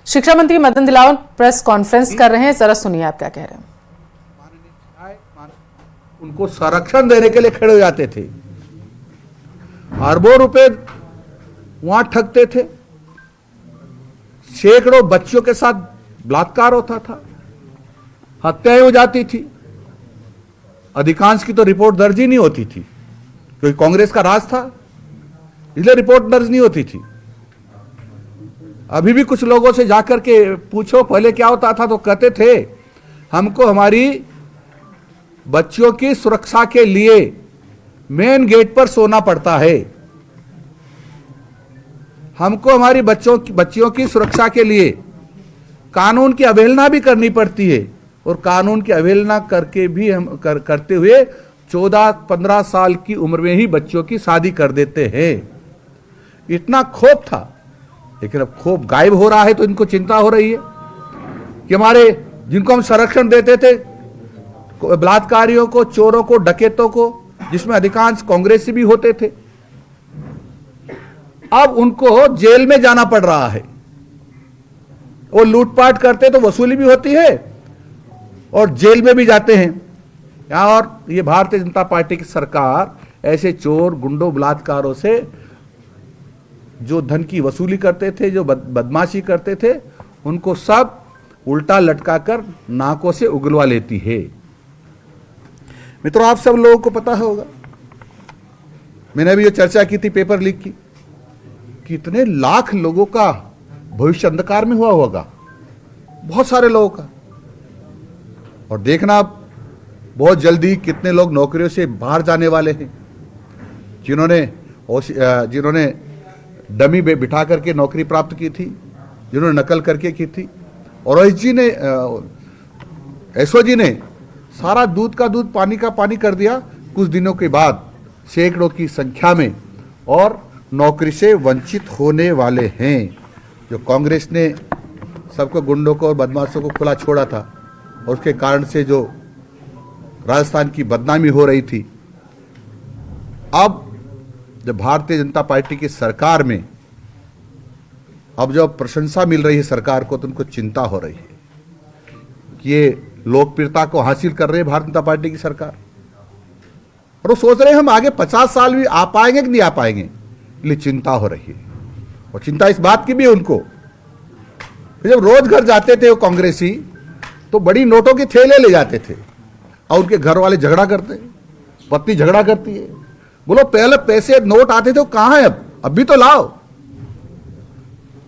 शिक्षा मंत्री Madan Dilawar press conference कर रहे हैं, जरा सुनिए आप क्या कह रहे हैं। उनको संरक्षण देने के लिए खड़े हो जाते थे, अरबों रुपए वहां ठगते थे, सैकड़ों बच्चों के साथ बलात्कार होता था, हत्याएं हो जाती थी, अधिकांश की तो रिपोर्ट दर्ज ही नहीं होती थी क्योंकि कांग्रेस का राज था, इसलिए रिपोर्ट दर्ज नहीं होती थी। अभी भी कुछ लोगों से जाकर के पूछो पहले क्या होता था, तो कहते थे हमको हमारी बच्चियों की सुरक्षा के लिए मेन गेट पर सोना पड़ता है, हमको हमारी बच्चियों की सुरक्षा के लिए कानून की अवहेलना भी करनी पड़ती है, और कानून की अवहेलना करके भी हम करते हुए 14-15 साल की उम्र में ही बच्चों की शादी कर देते हैं। इतना क्षोभ था, लेकिन अब क्षोभ गायब हो रहा है तो इनको चिंता हो रही है कि हमारे जिनको हम संरक्षण देते थे, बलात्कारियों को, चोरों को, डकैतों को, जिसमें अधिकांश कांग्रेसी भी होते थे, अब उनको जेल में जाना पड़ रहा है। वो लूटपाट करते तो वसूली भी होती है और जेल में भी जाते हैं। और ये भारतीय जनता पार्टी की सरकार ऐसे चोर, गुंडों, बलात्कारों से जो धन की वसूली करते थे, जो बदमाशी करते थे, उनको सब उल्टा लटकाकर नाकों से उगलवा लेती है। मित्रों, आप सब लोगों को पता होगा, मैंने अभी ये चर्चा की थी पेपर लीक की, कितने लाख लोगों का भविष्य अंधकार में हुआ होगा, बहुत सारे लोगों का। और देखना बहुत जल्दी कितने लोग नौकरियों से बाहर जाने वाले हैं, जिन्होंने डमी बिठा करके नौकरी प्राप्त की थी, जिन्होंने नकल करके की थी। और एसओजी ने सारा दूध का दूध, पानी का पानी कर दिया। कुछ दिनों के बाद सैकड़ों की संख्या में और नौकरी से वंचित होने वाले हैं। जो कांग्रेस ने सबको, गुंडों को और बदमाशों को खुला छोड़ा था, और उसके कारण से जो राजस्थान की बदनामी हो रही थी, अब जब भारतीय जनता पार्टी की सरकार में अब जब प्रशंसा मिल रही है सरकार को, तो उनको चिंता हो रही है कि ये लोकप्रियता को हासिल कर रहे हैं भारतीय जनता पार्टी की सरकार, और वो सोच रहे हैं हम आगे 50 साल भी आ पाएंगे कि नहीं आ पाएंगे, इसलिए चिंता हो रही है। और चिंता इस बात की भी है उनको, जब रोज घर जाते थे वो कांग्रेसी, तो बड़ी नोटों के थैले ले जाते थे, और उनके घर वाले झगड़ा करते, पत्नी झगड़ा करती है, बोलो पहले पैसे नोट आते थे वो कहां है, अब भी तो लाओ।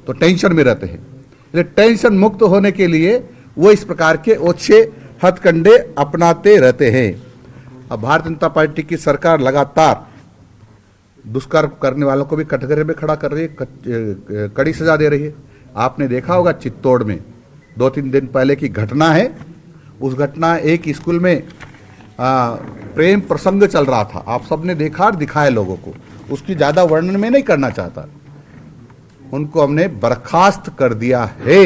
तो टेंशन में रहते हैं, इसलिए टेंशन मुक्त होने के लिए वो इस प्रकार के ओछे हथकंडे अपनाते रहते हैं। अब भारतीय जनता पार्टी की सरकार लगातार दुष्कर्म करने वालों को भी कटघरे में खड़ा कर रही है, कड़ी सजा दे रही है। आपने देखा होगा चित्तौड़ में 2-3 दिन पहले की घटना है, उस घटना एक स्कूल में प्रेम प्रसंग चल रहा था, आप सबने देखा और दिखाया लोगों को, उसकी ज्यादा वर्णन में नहीं करना चाहता। उनको हमने बर्खास्त कर दिया है,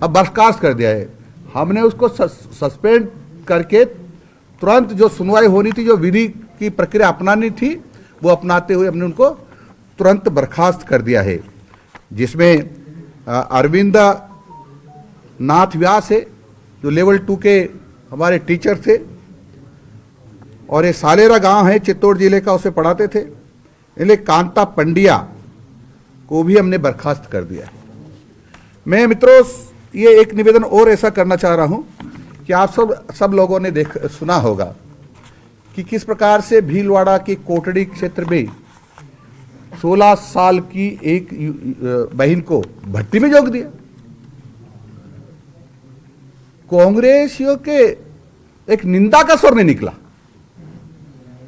अब बर्खास्त कर दिया है हमने, उसको सस्पेंड करके तुरंत जो सुनवाई होनी थी, जो विधि की प्रक्रिया अपनानी थी, वो अपनाते हुए हमने उनको तुरंत बर्खास्त कर दिया है। जिसमें अरविंद नाथ व्यास है, जो लेवल 2 के हमारे टीचर थे, और ये सालेरा गांव है चित्तौड़ जिले का, उसे पढ़ाते थे। इसलिए कांता पंड्या को भी हमने बर्खास्त कर दिया है। मैं मित्रों ये एक निवेदन और ऐसा करना चाह रहा हूं कि आप सब लोगों ने सुना होगा कि किस प्रकार से भीलवाड़ा के कोटड़ी क्षेत्र में 16 साल की एक बहन को भट्टी में झोंक दिया। कांग्रेसियों के एक निंदा का स्वर नहीं निकला,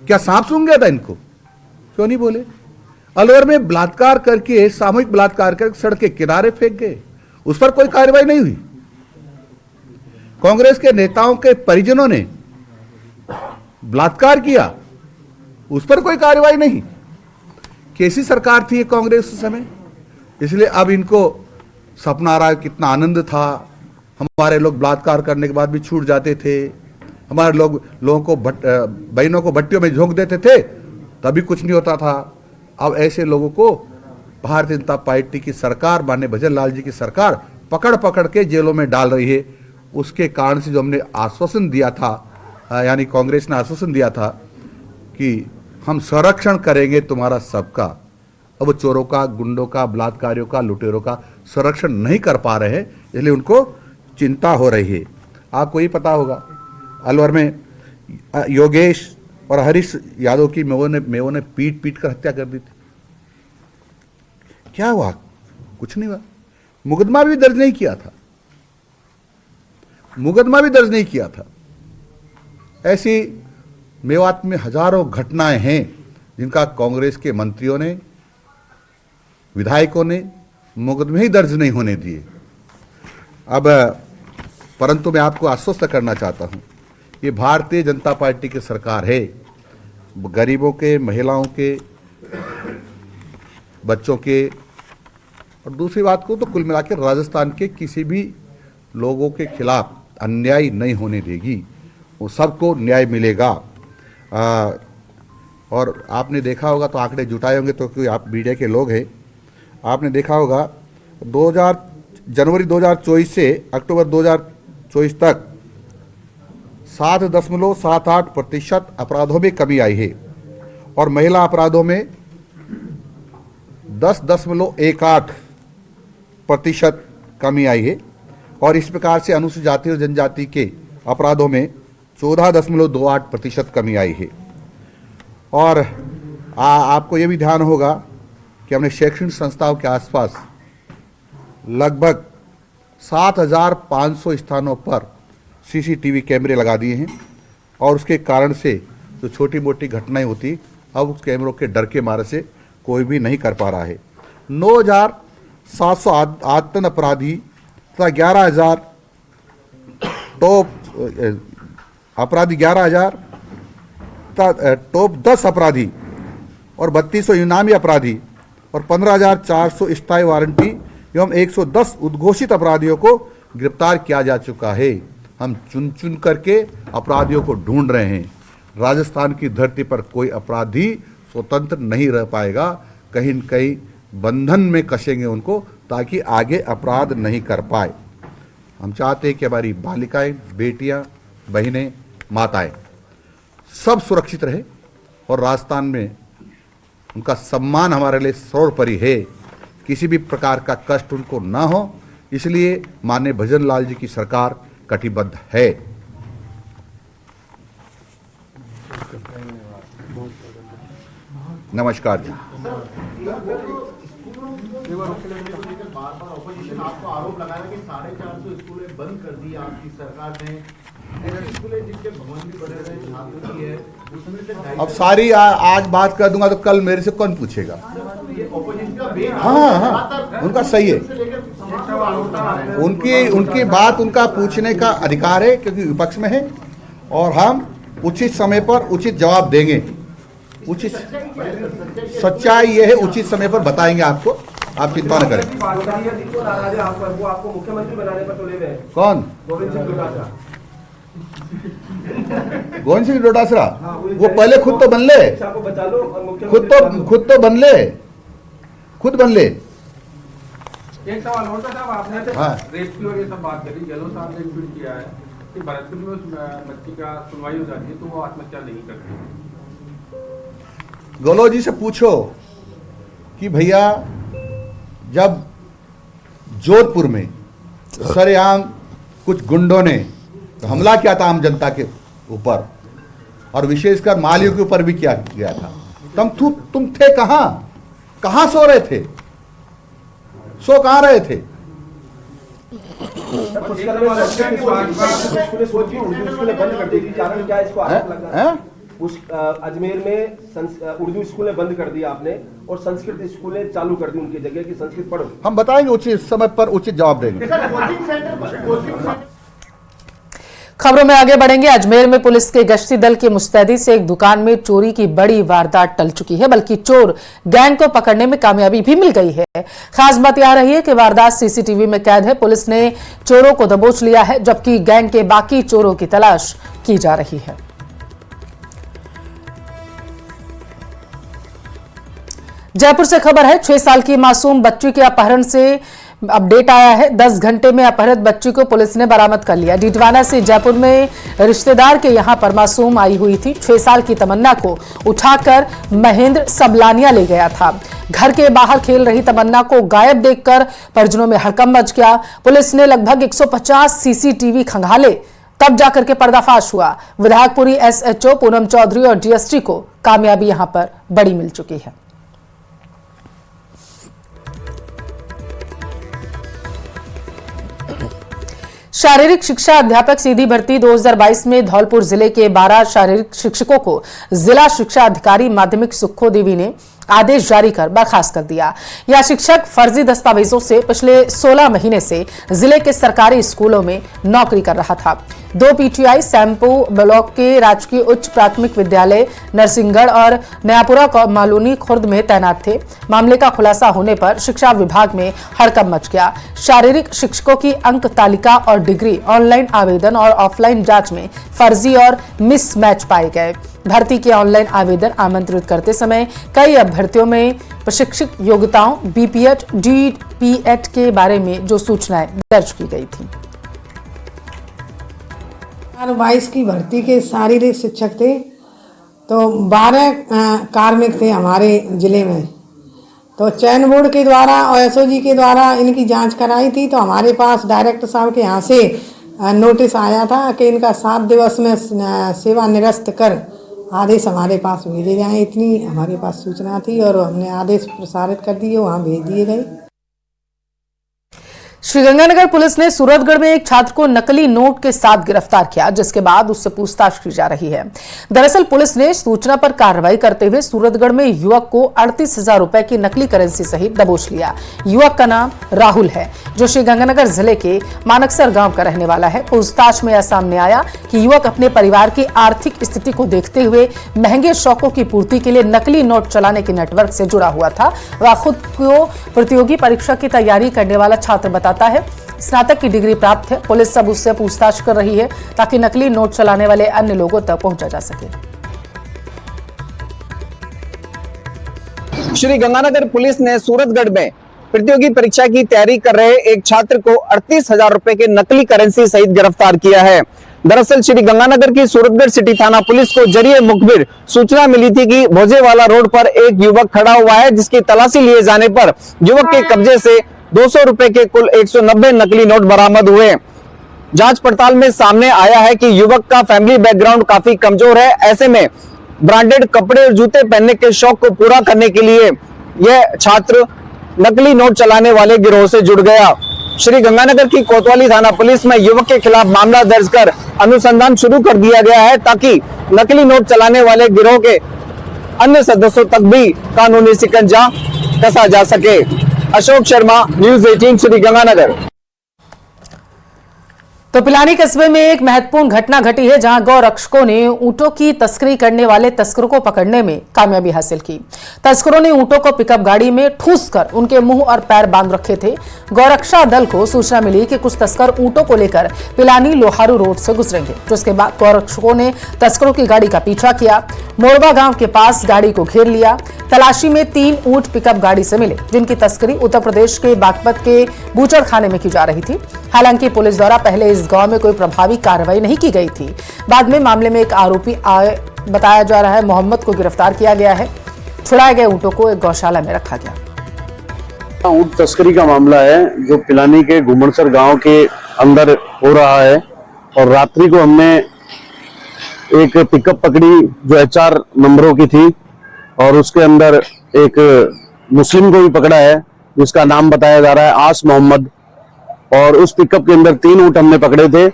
क्या सांप सूंघ गया था इनको, क्यों नहीं बोले। अलवर में बलात्कार करके, सामूहिक बलात्कार करके सड़क के किनारे फेंक गए, उस पर कोई कार्रवाई नहीं हुई। कांग्रेस के नेताओं के परिजनों ने बलात्कार किया, उस पर कोई कार्रवाई नहीं। कैसी सरकार थी ये कांग्रेस उस समय। इसलिए अब इनको सपना आ रहा है, कितना आनंद था, हमारे लोग बलात्कार करने के बाद भी छूट जाते थे, हमारे लोगों को बहनों को भट्टियों में झोंक देते थे, तभी कुछ नहीं होता था। अब ऐसे लोगों को भारतीय जनता पार्टी की सरकार, माननीय भजन लाल जी की सरकार पकड़ पकड़ के जेलों में डाल रही है। उसके कारण से जो हमने आश्वासन दिया था, यानी कांग्रेस ने आश्वासन दिया था कि हम संरक्षण करेंगे तुम्हारा सबका, अब वो चोरों का, गुंडों का, बलात्कारियों का, लुटेरों का संरक्षण नहीं कर पा रहे हैं, इसलिए उनको चिंता हो रही है। आपको ये पता होगा अलवर में योगेश और हरीश यादव की मेवों ने पीट पीट कर हत्या कर दी थी। क्या हुआ? कुछ नहीं हुआ। मुकदमा भी दर्ज नहीं किया था, मुकदमा भी दर्ज नहीं किया था। ऐसी मेवात में हजारों घटनाएं हैं जिनका कांग्रेस के मंत्रियों ने, विधायकों ने मुकदमे ही दर्ज नहीं होने दिए। अब परंतु मैं आपको आश्वस्त करना चाहता हूं, ये भारतीय जनता पार्टी की सरकार है। गरीबों के, महिलाओं के, बच्चों के, और दूसरी बात को तो कुल मिलाकर राजस्थान के किसी भी लोगों के खिलाफ अन्याय नहीं होने देगी, वो सबको न्याय मिलेगा। और आपने देखा होगा, तो आंकड़े जुटाए होंगे तो क्योंकि आप मीडिया के लोग हैं, आपने देखा होगा जनवरी 2024 से अक्टूबर 2024 तक 7.78% अपराधों में कमी आई है और महिला अपराधों में 10.18% कमी आई है। और इस प्रकार से अनुसूचित जाति और जनजाति के अपराधों में 14.28% कमी आई है। और आपको ये भी ध्यान होगा कि हमने शैक्षणिक संस्थाओं के आसपास लगभग 7,500 स्थानों पर सीसीटीवी कैमरे लगा दिए हैं और उसके कारण से जो छोटी मोटी घटनाएं होती, अब उस कैमरों के डर के मारे से कोई भी नहीं कर पा रहा है। 9,708 अपराधी तथा 11,000 टॉप अपराधी, 11,000 टॉप 10 अपराधी और 3200 इनामी अपराधी और 15,400 स्थायी वारंटी एवं 110 उद्घोषित अपराधियों को गिरफ्तार किया जा चुका है। हम चुन चुन करके अपराधियों को ढूंढ रहे हैं। राजस्थान की धरती पर कोई अपराधी स्वतंत्र नहीं रह पाएगा, कहीं न कहीं बंधन में कसेंगे उनको ताकि आगे अपराध नहीं कर पाए। हम चाहते हैं कि हमारी बालिकाएं, बेटियां, बहनें, माताएं सब सुरक्षित रहे और राजस्थान में उनका सम्मान हमारे लिए सर्वोपरि है। किसी भी प्रकार का कष्ट उनको ना हो, इसलिए माननीय भजन लाल जी की सरकार कटिबद्ध है। नमस्कार जी। आपको आरोप लगाया कि 450 स्कूलें बंद कर दी आपकी सरकार ने। स्कूलें जिनके भवन भी बने रहे छात्रों की है, उसमें से अब सारी आज बात कर दूंगा तो कल मेरे से कौन पूछेगा? हाँ, उनका सही है, उनकी बात, उनका पूछने का अधिकार है क्योंकि विपक्ष में है और हम उचित समय पर उचित जवाब देंगे। उचित सच्चाई ये है, उचित समय पर बताएंगे आपको, आप चिंता न करें। कौन? गोविंद सिंह डोटासरा? वो पहले खुद तो बन ले, खुद तो बन ले, खुद बन ले। एक सवाल और था साहब, आपने रेप की और ये सब बात करी, गहलोत साहब ने ट्वीट किया है कि भरतपुर में उस बच्ची का सुनवाई हो जाती है तो वो आत्महत्या नहीं करती। गहलोत जी से पूछो कि भैया जब जोधपुर में सरेआम कुछ गुंडों ने हमला किया था आम जनता के ऊपर और विशेषकर मालियों के ऊपर भी किया गया था, तुम थे कहां? कहां सो रहे थे? सो कहां रहे थे? उस अजमेर में उर्दू स्कूलें बंद कर दी आपने और संस्कृत स्कूलें चालू कर दी उनकी जगह कि संस्कृत पढ़ो। हम बताएंगे, उचित समय पर उचित जवाब देंगे। खबरों में आगे बढ़ेंगे। अजमेर में पुलिस के गश्ती दल की मुस्तैदी से एक दुकान में चोरी की बड़ी वारदात टल चुकी है, बल्कि चोर गैंग को पकड़ने में कामयाबी भी मिल गई है। खास बात यह रही है कि वारदात सीसीटीवी में कैद है। पुलिस ने चोरों को दबोच लिया है, जबकि गैंग के बाकी चोरों की तलाश की जा रही है। जयपुर से खबर है, 6 साल की मासूम बच्ची के अपहरण से अपडेट आया है। 10 घंटे में अपहरित बच्ची को पुलिस ने बरामद कर लिया। डीडवाना से जयपुर में रिश्तेदार के यहां पर मासूम आई हुई थी। 6 साल की तमन्ना को उठाकर महेंद्र सबलानिया ले गया था। घर के बाहर खेल रही तमन्ना को गायब देखकर परिजनों में हड़कंप मच गया। पुलिस ने लगभग 150 सीसीटीवी खंगाले, तब जाकर के पर्दाफाश हुआ। विधायकपुरी एसएचओ पूनम चौधरी और डीएसटी को कामयाबी यहां पर बड़ी मिल चुकी है। शारीरिक शिक्षा अध्यापक सीधी भर्ती 2022 में धौलपुर जिले के 12 शारीरिक शिक्षकों को जिला शिक्षा अधिकारी माध्यमिक सुखो देवी ने आदेश जारी कर बर्खास्त कर दिया। यह शिक्षक फर्जी दस्तावेजों से पिछले 16 महीने से जिले के सरकारी स्कूलों में नौकरी कर रहा था। 2 पीटीआई सैंपू ब्लॉक के राजकीय उच्च प्राथमिक विद्यालय नरसिंहगढ़ और नयापुरा मालूनी खुर्द में तैनात थे। मामले का खुलासा होने पर शिक्षा विभाग में हड़कंप मच गया। शारीरिक शिक्षकों की अंक तालिका और डिग्री, ऑनलाइन आवेदन और ऑफलाइन जांच में फर्जी और मिसमैच पाए गए। भर्ती के ऑनलाइन आवेदन आमंत्रित करते समय कई अभ्यर्थियों में प्रशिक्षक योग्यताओं, बीपीएड, डीपीएड के बारे में जो सूचनाएं दर्ज की गई थी। 2022 की भर्ती के शारीरिक शिक्षक थे, तो 12 कार्मिक थे हमारे जिले में। तो चयन बोर्ड के द्वारा और एसओजी के द्वारा इनकी जांच कराई थी। तो हमारे पास डायरेक्टर साहब के यहाँ से नोटिस आया था कि इनका 7 दिवस में सेवा निरस्त कर आदेश हमारे पास भेजे जाएं। इतनी हमारे पास सूचना थी और हमने आदेश प्रसारित कर दिए, वहाँ भेज दिए गए। श्रीगंगानगर पुलिस ने सूरतगढ़ में एक छात्र को नकली नोट के साथ गिरफ्तार किया, जिसके बाद उससे पूछताछ की जा रही है। दरअसल पुलिस ने सूचना पर कार्रवाई करते हुए सूरतगढ़ में युवक को 38,000 रुपए की नकली करेंसी सहित दबोच लिया। युवक का नाम राहुल है, जो श्रीगंगानगर जिले के मानकसर गांव का रहने वाला है। पूछताछ में यह सामने आया कि युवक अपने परिवार की आर्थिक स्थिति को देखते हुए महंगे शौकों की पूर्ति के लिए नकली नोट चलाने के नेटवर्क से जुड़ा हुआ था। वह खुद को प्रतियोगी परीक्षा की तैयारी करने वाला छात्र बताता है। स्नातक की डिग्री प्राप्त है। पुलिस सब उससे पूछताछ कर रही है ताकि नकली नोट चलाने वाले अन्य लोगों तक पहुंचा जा सके। श्री गंगानगर पुलिस ने सूरतगढ़ में प्रतियोगी परीक्षा की तैयारी कर रहे एक छात्र को 38,000 रुपए के नकली करेंसी सहित गिरफ्तार किया है। दरअसल श्री गंगानगर की सूरतगढ़ सिटी थाना पुलिस को जरिए मुखबिर सूचना मिली थी कि भोजेवाला रोड पर एक युवक खड़ा हुआ है, जिसकी तलाशी लिए जाने पर युवक के कब्जे से 200 रुपए के कुल 190 नकली नोट बरामद हुए। जांच पड़ताल में सामने आया है कि युवक का फैमिली बैकग्राउंड काफी कमजोर है। ऐसे में ब्रांडेड कपड़े और जूते पहनने के शौक को पूरा करने के लिए यह छात्र नकली नोट चलाने वाले गिरोह से जुड़ गया। श्री गंगानगर की कोतवाली थाना पुलिस में युवक के खिलाफ मामला दर्ज कर अनुसंधान शुरू कर दिया गया है, ताकि नकली नोट चलाने वाले गिरोह के अन्य सदस्यों तक भी कानूनी शिकंजा कसा जा सके। अशोक शर्मा, न्यूज़ 18 श्री गंगानगर। तो पिलानी कस्बे में एक महत्वपूर्ण घटना घटी है, जहां गौ रक्षकों ने ऊंटों की तस्करी करने वाले तस्करों को पकड़ने में कामयाबी हासिल की। तस्करों ने ऊंटों को पिकअप गाड़ी में ठूसकर उनके मुंह और पैर बांध रखे थे। गौरक्षा दल को सूचना मिली कि कुछ तस्कर ऊंटों को लेकर पिलानी लोहारू रोड से गुजरेंगे, जिसके बाद गौरक्षकों ने तस्करों की गाड़ी का पीछा किया। मोरबा गांव के पास गाड़ी को घेर लिया। तलाशी में 3 ऊंट पिकअप गाड़ी से मिले, जिनकी तस्करी उत्तर प्रदेश के बागपत के बूचड़ खाने में की जा रही थी। हालांकि पुलिस द्वारा पहले इस गांव में कोई प्रभावी कार्रवाई नहीं की गई थी। बाद में मामले में एक आरोपी बताया जा रहा है मोहम्मद को गिरफ्तार किया गया है। छुड़ाए गए ऊंटों को एक गौशाला में रखा गया। ऊंट तस्करी का मामला है, जो पिलानी के घुमनसर गांव के अंदर हो रहा है। और रात्रि को हमने एक पिकअप पकड़ी जो HR नंबरों की थी, और उसके अंदर एक मुस्लिम को भी पकड़ा है, जिसका नाम बताया जा रहा है आस मोहम्मद। और उस पिकअप के अंदर 3 ऊंट हमने पकड़े थे।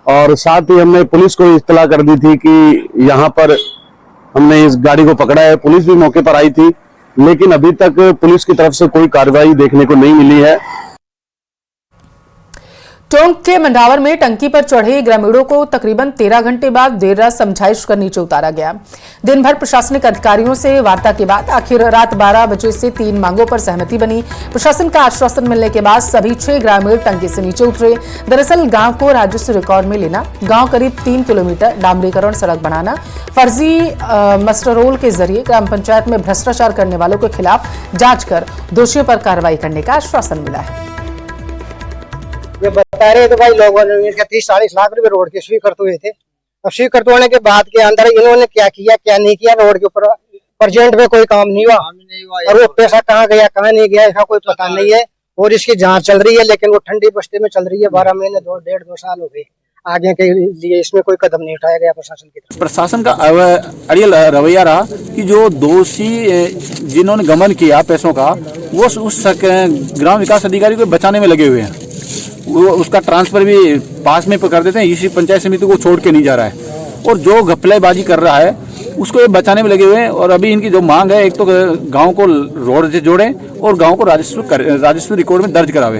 और साथ ही हमने पुलिस को इत्तला कर दी थी कि यहाँ पर हमने इस गाड़ी को पकड़ा है। पुलिस भी मौके पर आई थी, लेकिन अभी तक पुलिस की तरफ से कोई कार्रवाई देखने को नहीं मिली है। टोंक के मंडावर में टंकी पर चढ़े ग्रामीणों को तकरीबन 13 घंटे बाद देर रात समझाइश कर नीचे उतारा गया। दिन भर प्रशासनिक अधिकारियों से वार्ता के बाद आखिर रात 12 बजे से 3 मांगों पर सहमति बनी। प्रशासन का आश्वासन मिलने के बाद सभी 6 ग्रामीण टंकी से नीचे उतरे। दरअसल गांव को राजस्व रिकॉर्ड में लेना, गांव करीब 3 किलोमीटर डामरीकरण सड़क बनाना, फर्जी मस्टर रोल के जरिए ग्राम पंचायत में भ्रष्टाचार करने वालों के खिलाफ जांच कर दोषियों पर कार्रवाई करने का आश्वासन मिला है। ये बता रहे थे भाई लोगों ने 30-40 लाख रुपए रोड के स्वीकृत हुए थे। अब स्वीकृत होने के बाद के अंदर इन्होंने क्या किया क्या नहीं किया, रोड के ऊपर प्रेजेंट में कोई काम नहीं हुआ और वो पैसा कहाँ गया कहाँ नहीं गया इसका कोई पता नहीं है और इसकी जांच चल रही है, लेकिन वो ठंडी बस्ती में चल रही है। 12 महीने 1.5-2 साल हो गए, आगे के लिए इसमें कोई कदम नहीं उठाया गया प्रशासन की तरफ। प्रशासन का अड़ियल रवैया रहा कि जो दोषी जिन्होंने गमन किया पैसों का, वो उस ग्राम विकास अधिकारी को बचाने में लगे हुए हैं। वो उसका ट्रांसफर भी पास में कर देते हैं, इसी पंचायत समिति को छोड़ के नहीं जा रहा है और जो घपलेबाजी कर रहा है उसको ये बचाने में लगे हुए हैं। और अभी इनकी जो मांग है, एक तो गांव को रोड से जोड़ें और गांव को राजस्व रिकॉर्ड में दर्ज करावे।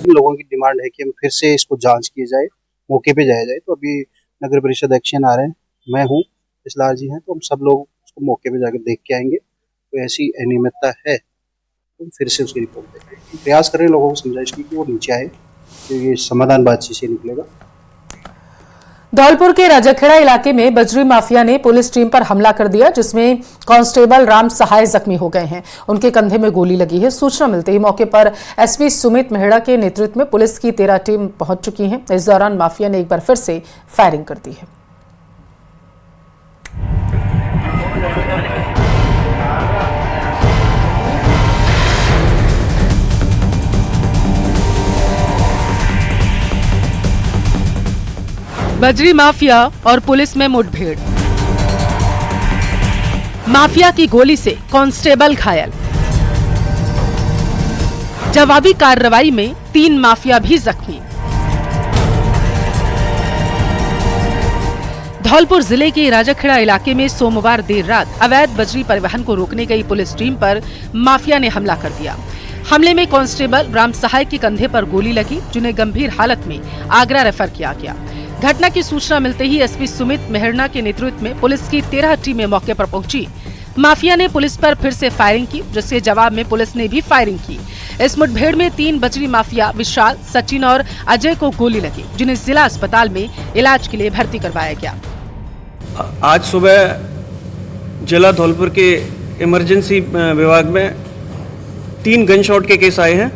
लोगों की डिमांड है कि हम फिर से इसको जांच की जाए, मौके पे जाया जाए। तो अभी नगर परिषद एक्शन आ रहे हैं, मैं हूँ, इसलार जी हैं, तो हम सब लोग उसको मौके पे जाकर देख के आएंगे। तो ऐसी अनियमितता है तो फिर से उसकी रिपोर्ट देंगे। प्रयास करें लोगों को समझाइश की कि वो नीचे आए, तो ये समाधान बातचीत से निकलेगा। धौलपुर के राजाखेड़ा इलाके में बजरी माफिया ने पुलिस टीम पर हमला कर दिया, जिसमें कांस्टेबल राम सहाय जख्मी हो गए हैं। उनके कंधे में गोली लगी है। सूचना मिलते ही मौके पर एसपी सुमित मेहड़ा के नेतृत्व में पुलिस की 13 टीम पहुंच चुकी है। इस दौरान माफिया ने एक बार फिर से फायरिंग कर दी है। बजरी माफिया और पुलिस में मुठभेड़, माफिया की गोली से कांस्टेबल घायल। जवाबी कार्रवाई में 3 माफिया भी जख्मी। धौलपुर जिले के राजाखेड़ा इलाके में सोमवार देर रात अवैध बजरी परिवहन को रोकने गई पुलिस टीम पर माफिया ने हमला कर दिया। हमले में कांस्टेबल राम सहाय के कंधे पर गोली लगी, जिन्हें गंभीर हालत में आगरा रेफर किया गया। घटना की सूचना मिलते ही एसपी सुमित मेहड़ा के नेतृत्व में पुलिस की 13 टीमें मौके पर पहुंची। माफिया ने पुलिस पर फिर से फायरिंग की, जिसके जवाब में पुलिस ने भी फायरिंग की। इस मुठभेड़ में 3 बजरी माफिया विशाल, सचिन और अजय को गोली लगी, जिन्हें जिला अस्पताल में इलाज के लिए भर्ती करवाया गया। आज सुबह जिला धौलपुर के इमरजेंसी विभाग में 3 गनशॉट के केस आए हैं।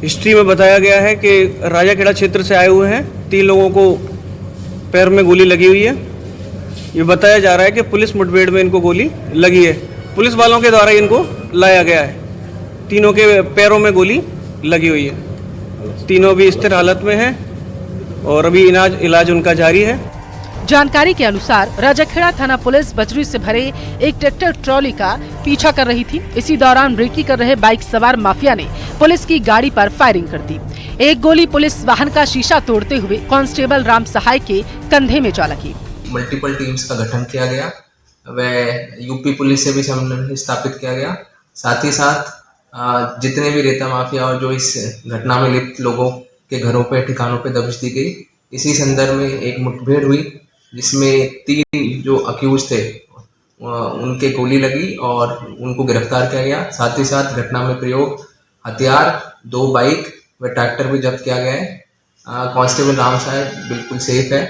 हिस्ट्री में बताया गया है कि राजाखेड़ा क्षेत्र से आए हुए हैं। 3 लोगों को पैर में गोली लगी हुई है। ये बताया जा रहा है कि पुलिस मुठभेड़ में इनको गोली लगी है, पुलिस वालों के द्वारा इनको लाया गया है। तीनों के पैरों में गोली लगी हुई है। तीनों भी स्थिर हालत में हैं और अभी इलाज उनका जारी है। जानकारी के अनुसार राजाखेड़ा थाना पुलिस बजरी से भरे एक ट्रैक्टर ट्रॉली का पीछा कर रही थी। इसी दौरान रेकी कर रहे बाइक सवार माफिया ने पुलिस की गाड़ी पर फायरिंग कर दी। एक गोली पुलिस वाहन का शीशा तोड़ते हुए कांस्टेबल राम सहाय के कंधे में जा लगी। मल्टीपल टीम्स का गठन किया गया, वह यूपी पुलिस से भी समन्वय स्थापित किया गया। साथ ही साथ जितने भी रेता माफिया और जो इस घटना में लिप्त लोगों के घरों पे ठिकानों पे दबिश दी गई। इसी संदर्भ में एक मुठभेड़ हुई, जिसमें 3 जो अक्यूज थे उनके गोली लगी और उनको गिरफ्तार किया गया। साथ ही साथ घटना में प्रयोग हथियार, 2 बाइक व ट्रैक्टर भी जब्त किया गया है। कांस्टेबल राम साहब बिल्कुल सेफ है।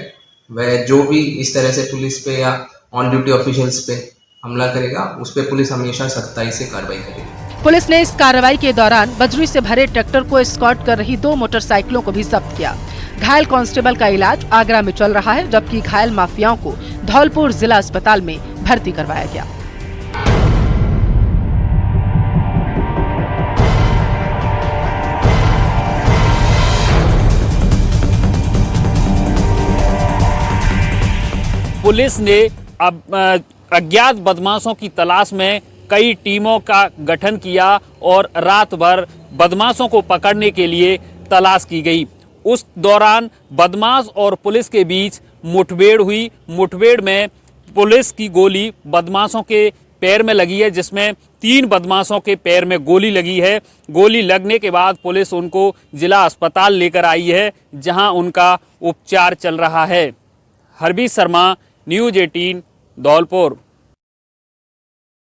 वह जो भी इस तरह से पुलिस पे या ऑन ड्यूटी ऑफिशियल्स पे हमला करेगा, उस पे पुलिस हमेशा सख्ताई से कार्रवाई करेगी। पुलिस ने इस कार्रवाई के दौरान बजरी से भरे ट्रैक्टर को एस्कॉर्ट कर रही 2 मोटरसाइकिलों को भी जब्त किया। घायल कांस्टेबल का इलाज आगरा में चल रहा है, जबकि घायल माफियाओं को धौलपुर जिला अस्पताल में भर्ती करवाया गया। पुलिस ने अब अज्ञात बदमाशों की तलाश में कई टीमों का गठन किया और रात भर बदमाशों को पकड़ने के लिए तलाश की गई। उस दौरान बदमाश और पुलिस के बीच मुठभेड़ हुई। मुठभेड़ में पुलिस की गोली बदमाशों के पैर में लगी है, जिसमें 3 बदमाशों के पैर में गोली लगी है। गोली लगने के बाद पुलिस उनको जिला अस्पताल लेकर आई है, जहां उनका उपचार चल रहा है। हरबीर शर्मा, न्यूज़ 18, धौलपुर।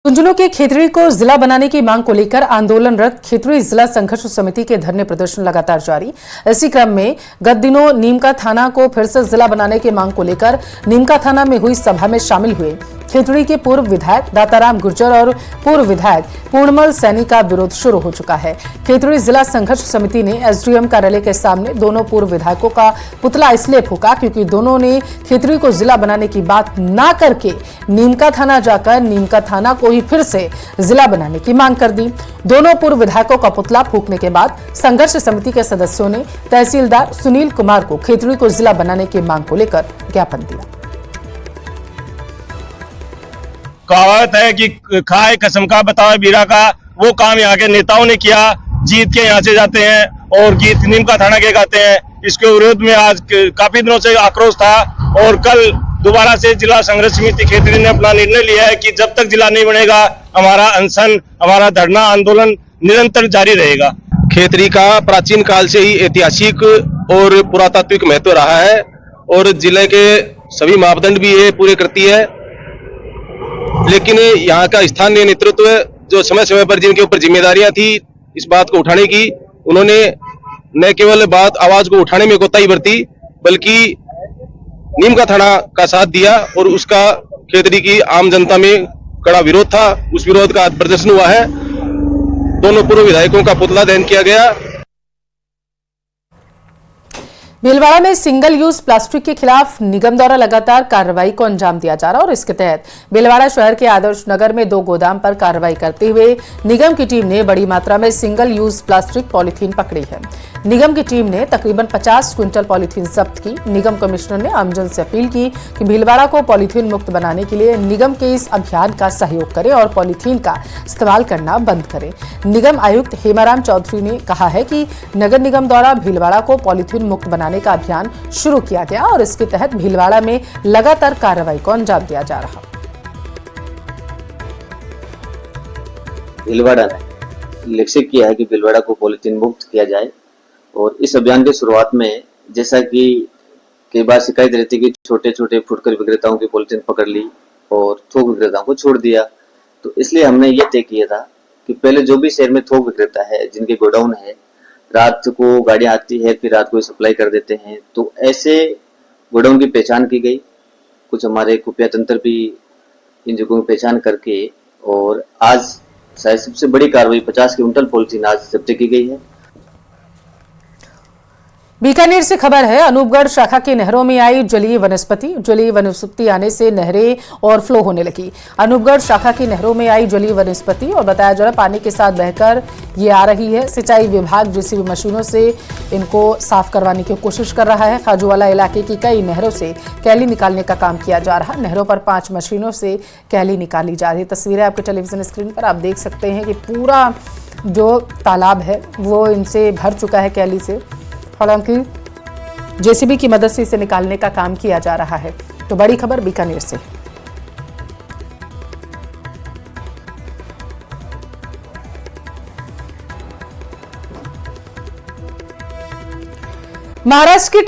झुंझुनू के खेतड़ी को जिला बनाने की मांग को लेकर आंदोलनरत खेतड़ी जिला संघर्ष समिति के धरने प्रदर्शन लगातार जारी। इसी क्रम में गत दिनों नीमका थाना को फिर से जिला बनाने की मांग को लेकर नीमका थाना में हुई सभा में शामिल हुए खेतड़ी के पूर्व विधायक दाताराम गुर्जर और पूर्व विधायक पूर्णमल सैनी का विरोध शुरू हो चुका है। खेतड़ी जिला संघर्ष समिति ने एसडीएम कार्यालय के सामने दोनों पूर्व विधायकों का पुतला इसलिए फूका क्योंकि दोनों ने खेतड़ी को जिला बनाने की बात ना करके नीमका थाना जाकर नीमका थाना को ही फिर से जिला बनाने की मांग कर दी। दोनों पूर्व विधायकों का पुतला फूकने के बाद संघर्ष समिति के सदस्यों ने तहसीलदार सुनील कुमार को खेतड़ी को जिला बनाने की मांग को लेकर ज्ञापन दिया। कहावत है कि खाए कसम का बताओ बीरा का, वो काम यहाँ के नेताओं ने किया। जीत के यहाँ से जाते हैं और गीत नीमका थाना के गाते हैं। इसके विरोध में आज काफी दिनों से आक्रोश था और कल दोबारा से जिला संघर्ष समिति खेतड़ी ने अपना निर्णय लिया है कि जब तक जिला नहीं बनेगा हमारा अनशन, हमारा धरना आंदोलन निरंतर जारी रहेगा। खेतड़ी का प्राचीन काल से ही ऐतिहासिक और पुरातात्विक महत्व रहा है और जिले के सभी मापदंड भी ये पूरे करती है, लेकिन यहाँ का स्थानीय नेतृत्व जो समय समय पर जिनके ऊपर जिम्मेदारियां थी इस बात को उठाने की, उन्होंने न केवल आवाज को उठाने में कोताही बरती बल्कि नीमका थाना का साथ दिया और उसका खेतड़ी की आम जनता में कड़ा विरोध था। उस विरोध का प्रदर्शन हुआ है। दोनों पूर्व विधायकों का पुतला दहन किया गया। भीलवाड़ा में सिंगल यूज प्लास्टिक के खिलाफ निगम द्वारा लगातार कार्रवाई को अंजाम दिया जा रहा है और इसके तहत भीलवाड़ा शहर के आदर्श नगर में 2 गोदाम पर कार्रवाई करते हुए निगम की टीम ने बड़ी मात्रा में सिंगल यूज प्लास्टिक पॉलीथीन पकड़ी है। निगम की टीम ने तकरीबन 50 क्विंटल पॉलीथीन जब्त की। निगम कमिश्नर ने आमजन से अपील की कि भीलवाड़ा को पॉलीथीन मुक्त बनाने के लिए निगम के इस अभियान का सहयोग करें और पॉलीथीन का इस्तेमाल करना बंद करें। निगम आयुक्त हेमाराम चौधरी ने कहा है कि नगर निगम द्वारा भीलवाड़ा को पॉलीथीन मुक्त बनाने का अभियान शुरू किया गया और इसके तहत भीलवाड़ा में लगातार कार्रवाई को अंजाम दिया जा रहा। भीलवाड़ा ने लक्ष्य किया है कि भीलवाड़ा को पॉलीथीन मुक्त किया जाए और इस अभियान की शुरुआत में जैसा कि कई बार शिकायत रहती कि छोटे छोटे फुटकर विक्रेताओं की पॉलीथीन पकड़ ली और थोक विक्रेताओं को छोड़ दिया, तो इसलिए हमने ये तय किया था कि पहले जो भी शहर में थोक विक्रेता है जिनके गोडाउन है, रात को गाड़ियां आती है फिर रात को सप्लाई कर देते हैं, तो ऐसे गोडाउन की पहचान की गई। कुछ हमारे खुफिया तंत्र भी इन जगहों की पहचान करके और आज शायद सबसे बड़ी कार्रवाई 50 क्विंटल पॉलीथीन आज जब्त की गई है। बीकानेर से खबर है, अनूपगढ़ शाखा की नहरों में आई जलीय वनस्पति आने से नहरें ओवरफ्लो होने लगी। अनूपगढ़ शाखा की नहरों में आई जलीय वनस्पति और बताया जा रहा पानी के साथ बहकर ये आ रही है। सिंचाई विभाग जेसीबी मशीनों से इनको साफ करवाने की कोशिश कर रहा है। खाजूवाला इलाके की कई नहरों से कैली निकालने का काम किया जा रहा है। नहरों पर 5 मशीनों से कैली निकाली जा रही है। तस्वीरें आपके टेलीविजन स्क्रीन पर आप देख सकते हैं कि पूरा जो तालाब है वो इनसे भर चुका है कैली से। हालांकि जेसीबी की मदद से इसे निकालने का काम किया जा रहा है। तो बड़ी खबर बीकानेर से। महाराष्ट्र की